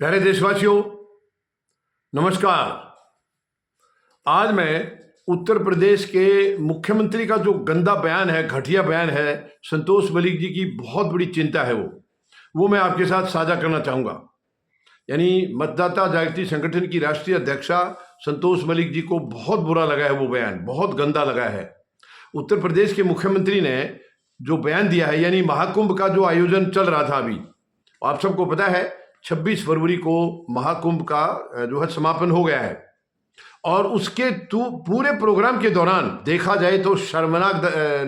प्यारे देशवासियों, नमस्कार। आज मैं उत्तर प्रदेश के मुख्यमंत्री का जो गंदा बयान है, घटिया बयान है, संतोष मलिक जी की बहुत बड़ी चिंता है वो मैं आपके साथ साझा करना चाहूँगा। यानी मतदाता जागृति संगठन की राष्ट्रीय अध्यक्षा संतोष मलिक जी को बहुत बुरा लगा है, वो बयान बहुत गंदा लगा है। उत्तर प्रदेश के मुख्यमंत्री ने जो बयान दिया है, यानी महाकुंभ का जो आयोजन चल रहा था अभी, आप सबको पता है 26 फरवरी को महाकुंभ का जो है समापन हो गया है और उसके पूरे प्रोग्राम के दौरान देखा जाए तो शर्मनाक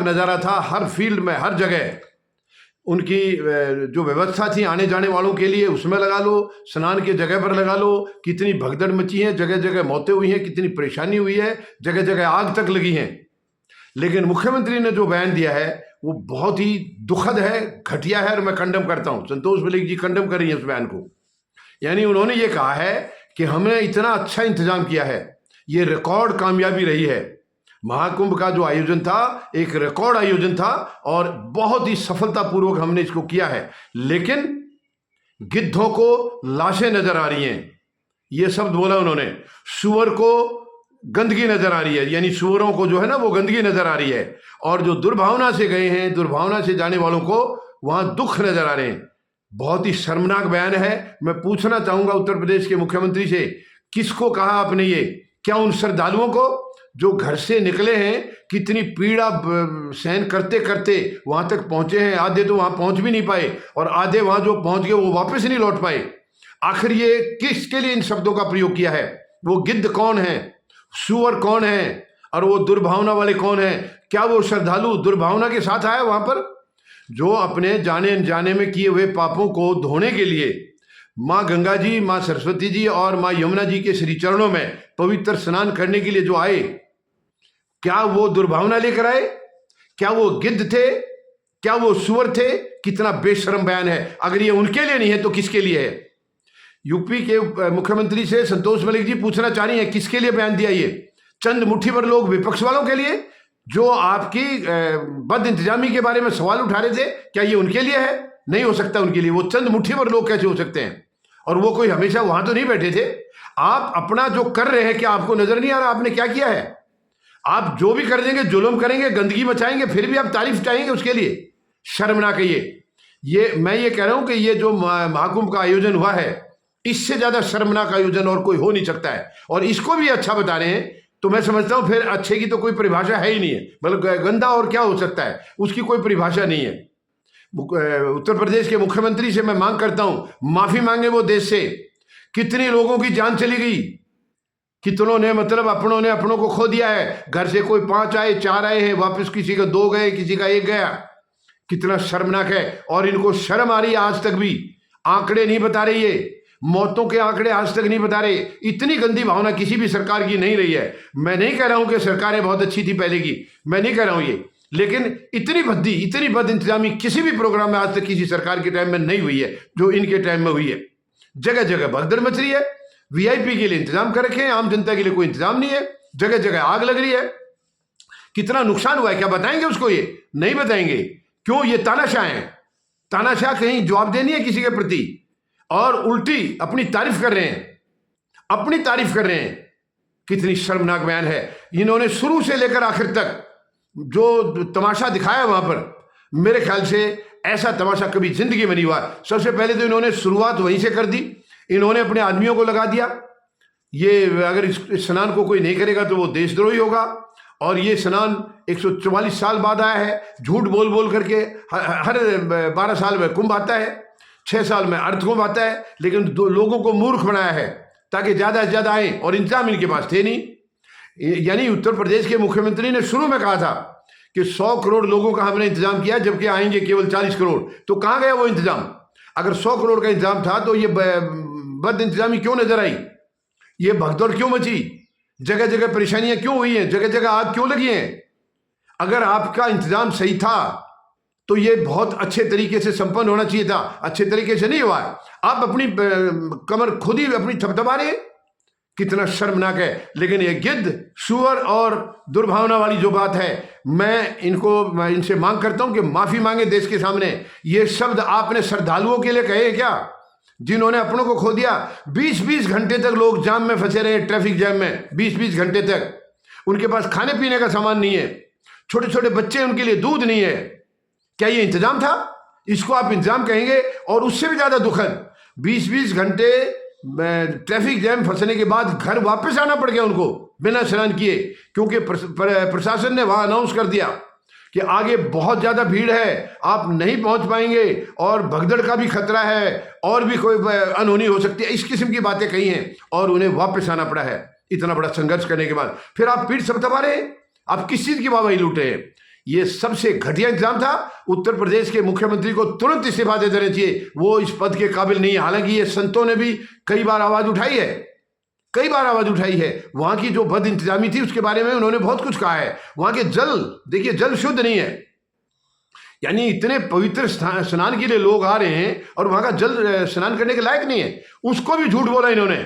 नज़ारा था। हर फील्ड में, हर जगह उनकी जो व्यवस्था थी आने जाने वालों के लिए, उसमें लगा लो, स्नान के जगह पर लगा लो, कितनी भगदड़ मची है, जगह जगह मौतें हुई हैं, कितनी परेशानी हुई है, जगह जगह आग तक लगी हैं। लेकिन मुख्यमंत्री ने जो बयान दिया है वो बहुत ही दुखद है, घटिया है और मैं कंडम करता हूं। संतोष मलिक जी कंडम कर रही है उस बयान को। यानी उन्होंने ये कहा है कि हमने इतना अच्छा इंतजाम किया है, ये रिकॉर्ड कामयाबी रही है। महाकुंभ का जो आयोजन था एक रिकॉर्ड आयोजन था और बहुत ही सफलतापूर्वक हमने इसको किया है। लेकिन गिद्धों को लाशें नजर आ रही हैं, ये शब्द बोला उन्होंने। सुअर को गंदगी नजर आ रही है, यानी सुअरों को जो है ना वो गंदगी नजर आ रही है। और जो दुर्भावना से गए हैं, दुर्भावना से जाने वालों को वहां दुख नजर आ रहे हैं। बहुत ही शर्मनाक बयान है। मैं पूछना चाहूंगा उत्तर प्रदेश के मुख्यमंत्री से, किसको कहा आपने ये? क्या उन श्रद्धालुओं को जो घर से निकले हैं, कितनी पीड़ा सहन करते करते वहां तक पहुंचे हैं, आधे तो वहां पहुंच भी नहीं पाए और आधे वहां जो पहुंच गए वो वापस नहीं लौट पाए। आखिर ये किसके लिए इन शब्दों का प्रयोग किया है? वो गिद्ध कौन है, सुअर कौन है और वो दुर्भावना वाले कौन है? क्या वो श्रद्धालु दुर्भावना के साथ आया वहां पर, जो अपने जाने अनजाने में किए हुए पापों को धोने के लिए माँ गंगा जी, माँ सरस्वती जी और माँ यमुना जी के श्री चरणों में पवित्र स्नान करने के लिए जो आए, क्या वो दुर्भावना लेकर आए? क्या वो गिद्ध थे? क्या वो सुअर थे? कितना बेशर्म बयान है। अगर ये उनके लिए नहीं है तो किसके लिए है? यूपी के मुख्यमंत्री से संतोष मलिक जी पूछना चाह रही हैं, किसके लिए बयान दिया ये? चंद मुट्ठी भर लोग विपक्ष वालों के लिए जो आपकी बद इंतजामी के बारे में सवाल उठा रहे थे, क्या ये उनके लिए है? नहीं हो सकता उनके लिए। वो चंद मुट्ठी भर लोग कैसे हो सकते हैं? और वो कोई हमेशा वहां तो नहीं बैठे थे। आप अपना जो कर रहे हैं, क्या आपको नजर नहीं आ रहा आपने क्या किया है? आप जो भी कर देंगे, जुल्म करेंगे, गंदगी मचाएंगे, फिर भी आप तारीफ चाहेंगे उसके लिए। शर्मनाक है ये मैं ये कह रहा हूं कि ये जो महाकुंभ का आयोजन हुआ है, इससे ज्यादा शर्मनाक आयोजन और कोई हो नहीं सकता है। और इसको भी अच्छा बता रहे हैं तो मैं समझता हूं फिर अच्छे की तो कोई परिभाषा है ही नहीं है। मतलब गंदा और क्या हो सकता है, उसकी कोई परिभाषा नहीं है। उत्तर प्रदेश के मुख्यमंत्री से मैं मांग करता हूं, माफी मांगे वो देश से। कितने लोगों की जान चली गई, कितनों ने मतलब अपनों ने अपनों को खो दिया है। घर से कोई 5 आए, 4 आए हैं, वापस किसी का 2 गए, किसी का 1 गया। कितना शर्मनाक है। और इनको शर्म आ रही है आज तक भी। आंकड़े नहीं बता रही है, मौतों के आंकड़े आज तक नहीं बता रहे। इतनी गंदी भावना किसी भी सरकार की नहीं रही है। मैं नहीं कह रहा हूं कि सरकारें बहुत अच्छी थी पहले की, मैं नहीं कह रहा हूं ये, लेकिन इतनी भद्दी, इतनी बद इंतजामी किसी भी प्रोग्राम में आज तक किसी सरकार के टाइम में नहीं हुई है जो इनके टाइम में हुई है। जगह जगह भगदड़ मच रही है, वीआईपी के लिए इंतजाम कर रखे हैं, आम जनता के लिए कोई इंतजाम नहीं है, जगह जगह आग लग रही है। कितना नुकसान हुआ है क्या बताएंगे उसको? ये नहीं बताएंगे। क्यों? ये तानाशाह है। तानाशाह कहीं जवाब देनी है किसी के प्रति और उल्टी अपनी तारीफ कर रहे हैं, अपनी तारीफ कर रहे हैं। कितनी शर्मनाक बयान है। इन्होंने शुरू से लेकर आखिर तक जो तमाशा दिखाया वहां पर, मेरे ख्याल से ऐसा तमाशा कभी जिंदगी में नहीं हुआ। सबसे पहले तो इन्होंने शुरुआत वहीं से कर दी। इन्होंने अपने आदमियों को लगा दिया, ये अगर इस स्नान को कोई नहीं करेगा तो वो देशद्रोही होगा। और ये स्नान 144 साल बाद आया है। झूठ बोल बोल करके हर 12 साल में कुंभ आता है, 6 साल में अर्ध कुंभ आता है, लेकिन लोगों को मूर्ख बनाया है ताकि ज्यादा से ज्यादा आए और इंतजाम इनके पास थे नहीं। यानी उत्तर प्रदेश के मुख्यमंत्री ने शुरू में कहा था कि 100 करोड़ लोगों का हमने इंतजाम किया, जबकि आएंगे केवल 40 करोड़। तो कहां गया वो इंतजाम? अगर 100 करोड़ का इंतजाम था तो ये बद इंतजामी क्यों नजर आई? ये भगदौड़ क्यों मची? जगह जगह परेशानियां क्यों हुई हैं? जगह जगह आग क्यों लगी हैं? अगर आपका इंतजाम सही था तो ये बहुत अच्छे तरीके से संपन्न होना चाहिए था। अच्छे तरीके से नहीं हुआ। आप अपनी कमर खुद ही अपनी थपथपा रहे। कितना शर्मनाक है। लेकिन ये गिद्ध, सुअर और दुर्भावना वाली जो बात है, मैं इनसे मांग करता हूं कि माफी मांगे देश के सामने। ये शब्द आपने श्रद्धालुओं के लिए कहे क्या? जिन्होंने अपनों को खो दिया। 20-20 घंटे तक लोग जाम में फंसे रहे, ट्रैफिक जैम में 20-20 घंटे तक। उनके पास खाने पीने का सामान नहीं है, छोटे छोटे बच्चे, उनके लिए दूध नहीं है। क्या ये इंतजाम था? इसको आप इंतजाम कहेंगे? और उससे भी ज्यादा दुखद, 20-20 घंटे ट्रैफिक जैम फंसने के बाद घर वापस आना पड़ गया उनको बिना स्नान किए, क्योंकि प्रशासन ने वहां अनाउंस कर दिया कि आगे बहुत ज्यादा भीड़ है, आप नहीं पहुंच पाएंगे और भगदड़ का भी खतरा है और भी कोई अनहोनी हो सकती है। इस किस्म की बातें कही हैं और उन्हें वापस आना पड़ा है इतना बड़ा संघर्ष करने के बाद। फिर आप पीठ सब दबा रहे हैं, आप किस चीज की वाहवाही लूटे हैं? ये सबसे घटिया इंतजाम था। उत्तर प्रदेश के मुख्यमंत्री को तुरंत इस्तीफा दे देना चाहिए, वो इस पद के काबिल नहीं है। हालांकि ये संतों ने भी कई बार आवाज उठाई है, कई बार आवाज उठाई है। वहां की जो बद इंतजामी थी उसके बारे में उन्होंने बहुत कुछ कहा है। वहां के जल, देखिए जल शुद्ध नहीं है, यानी इतने पवित्र स्नान के लिए लोग आ रहे हैं और वहां का जल स्नान करने के लायक नहीं है, उसको भी झूठ बोला इन्होंने।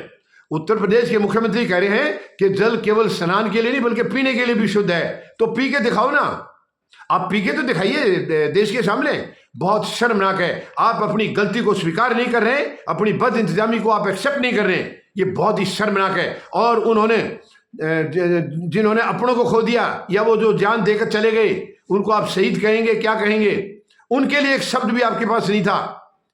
उत्तर प्रदेश के मुख्यमंत्री कह रहे हैं कि जल केवल स्नान के लिए नहीं बल्कि पीने के लिए भी शुद्ध है। तो पी के दिखाओ ना, आप पी के तो दिखाइए देश के सामने। बहुत शर्मनाक है, आप अपनी गलती को स्वीकार नहीं कर रहे, अपनी बद इंतजामी को आप एक्सेप्ट नहीं कर रहे, ये बहुत ही शर्मनाक है। और उन्होंने जिन्होंने अपनों को खो दिया या वो जो जान देकर चले गए, उनको आप शहीद कहेंगे, क्या कहेंगे? उनके लिए एक शब्द भी आपके पास नहीं था,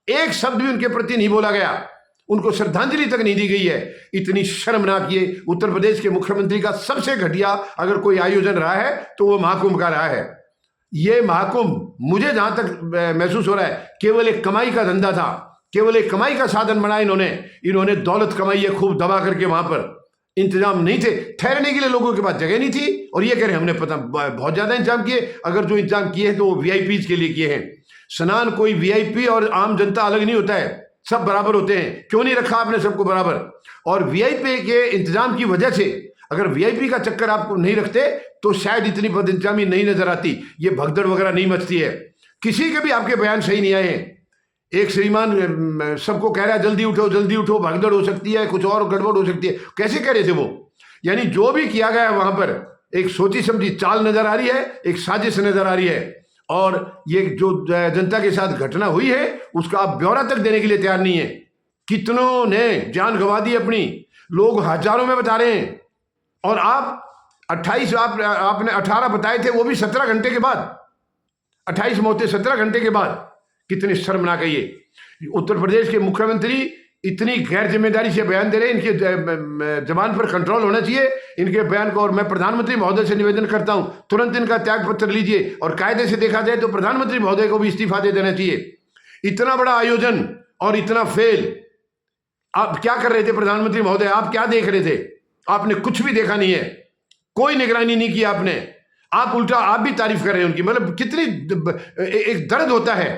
एक शब्द भी उनके प्रति नहीं बोला गया, उनको श्रद्धांजलि तक नहीं दी गई है। इतनी शर्मनाक ये उत्तर प्रदेश के मुख्यमंत्री का सबसे घटिया अगर कोई आयोजन रहा है तो वो महाकुंभ का रहा है। ये महाकुंभ मुझे जहां तक महसूस हो रहा है केवल एक कमाई का धंधा था, केवल एक कमाई का साधन बनाया इन्होंने दौलत कमाई है खूब दबा करके। वहां पर इंतजाम नहीं थे, ठहरने के लिए लोगों के पास जगह नहीं थी, और ये कह रहे हैं हमने पता बहुत ज्यादा इंतजाम किए। अगर जो इंतजाम किए हैं तो वो वीआईपी के लिए किए हैं। स्नान कोई वीआईपी और आम जनता अलग नहीं होता है, सब बराबर होते हैं। क्यों नहीं रखा आपने सबको बराबर? और वीआईपी के इंतजाम की वजह से अगर वीआईपी का चक्कर आप नहीं रखते तो शायद इतनी बद इंतजामी नहीं नजर आती, ये भगदड़ वगैरह नहीं मचती है। किसी के भी आपके बयान सही नहीं आए हैं। एक श्रीमान सबको कह रहा है जल्दी उठो, भगदड़ हो सकती है, कुछ और गड़बड़ हो सकती है। कैसे कह रहे थे वो? यानी जो भी किया गया है वहां पर एक सोची समझी चाल नजर आ रही है, एक साजिश नजर आ रही है। और ये जो जनता के साथ घटना हुई है उसका आप ब्यौरा तक देने के लिए तैयार नहीं है। कितनों ने जान गंवा दी अपनी, लोग हजारों में बता रहे हैं, और आप 28 आपने 18 बताए थे, वो भी 17 घंटे के बाद। 28 मौतें 17 घंटे के बाद। कितनी शर्मनाक है ये। उत्तर प्रदेश के मुख्यमंत्री इतनी गैर जिम्मेदारी से बयान दे रहे हैं, इनके जबान पर कंट्रोल होना चाहिए इनके बयान को। और मैं प्रधानमंत्री महोदय से निवेदन करता हूं तुरंत इनका त्याग पत्र लीजिए, और कायदे से देखा जाए तो प्रधानमंत्री महोदय को भी इस्तीफा दे देना चाहिए। इतना बड़ा आयोजन और इतना फेल, आप क्या कर रहे थे प्रधानमंत्री महोदय? आप क्या देख रहे थे? आपने कुछ भी देखा नहीं है, कोई निगरानी नहीं की आपने। आप उल्टा आप भी तारीफ कर रहे हैं उनकी। मतलब कितनी एक दर्द होता है,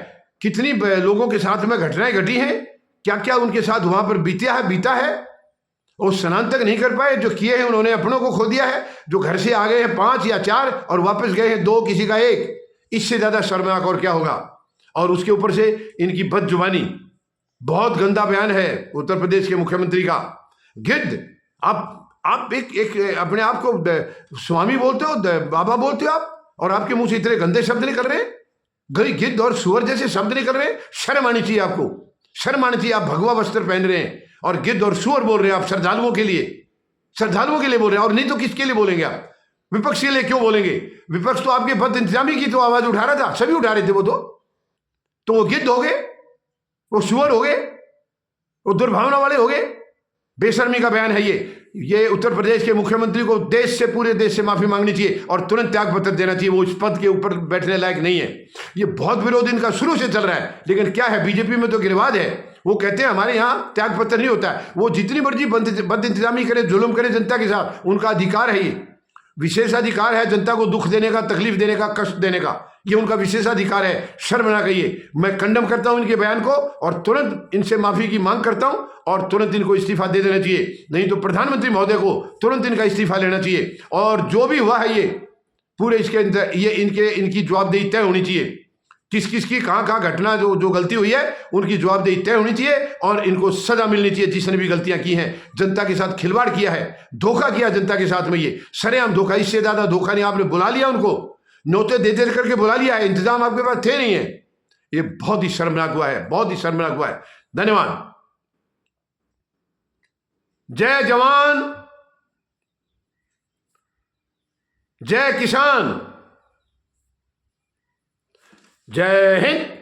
कितनी लोगों के साथ में घटनाएं घटी हैं, क्या क्या उनके साथ वहां पर बीता है। वो स्नान तक नहीं कर पाए, जो किए हैं उन्होंने अपनों को खो दिया है। जो घर से आ गए हैं 5 या 4 और वापस गए हैं 2, किसी का 1, इससे ज्यादा शर्मनाक और क्या होगा। और उसके ऊपर से इनकी बदजुबानी, बहुत गंदा बयान है उत्तर प्रदेश के मुख्यमंत्री का। गिद्ध, आप एक अपने आप को स्वामी बोलते हो, बाबा बोलते हो आप, और आपके मुंह से इतने गंदे शब्द निकल रहे हैं, गिद्ध और सुअर जैसे शब्द निकल रहे हैं। शर्म आनी चाहिए आपको, शर्म आनी चाहिए। आप भगवा वस्त्र पहन रहे हैं और गिद्ध और सुअर बोल रहे हैं आप श्रद्धालुओं के लिए बोल रहे हैं। और नहीं तो किसके लिए बोलेंगे आप? विपक्ष के लिए क्यों बोलेंगे? विपक्ष तो आपके बद इंतजामी की तो आवाज उठा रहा था, सभी उठा रहे थे। वो गिद्ध हो गए, वो सुअर हो गए, वो दुर्भावना वाले हो गए। बेशर्मी का बयान है ये उत्तर प्रदेश के मुख्यमंत्री को पूरे देश से माफी मांगनी चाहिए और तुरंत त्याग पत्र देना चाहिए। वो इस पद के ऊपर बैठने लायक नहीं है। ये बहुत विरोध इनका शुरू से चल रहा है, लेकिन क्या है, बीजेपी में तो गिरवाज है। वो कहते हैं हमारे यहाँ त्याग पत्र नहीं होता है। वो जितनी मर्जी बद इंतजामी करे, जुल्म करे जनता के साथ, उनका अधिकार है। ये विशेषाधिकार है जनता को दुख देने का, तकलीफ देने का, कष्ट देने का, ये उनका विशेषाधिकार है। शर्मनाक है ये। मैं कंडम करता हूं इनके बयान को और तुरंत इनसे माफी की मांग करता हूं और तुरंत इनको इस्तीफा दे देना चाहिए। नहीं तो प्रधानमंत्री महोदय को तुरंत इनका इस्तीफा लेना चाहिए। और जो भी हुआ है ये पूरे इसके अंदर ये इनकी जवाबदेही तय होनी चाहिए। किस किस की कहाँ घटना जो गलती हुई है उनकी जवाबदेही तय होनी चाहिए और इनको सजा मिलनी चाहिए जिसने भी गलतियां की हैं। जनता के साथ खिलवाड़ किया है, धोखा किया जनता के साथ में, ये सरेआम धोखा। इससे ज्यादा धोखा नहीं। आपने बुला लिया उनको, नोते दे करके बुला लिया है, इंतजाम आपके पास थे नहीं है। ये बहुत ही शर्मनाक हुआ है, बहुत ही शर्मनाक हुआ है। धन्यवाद। जय जवान, जय किसान, जय हिंद।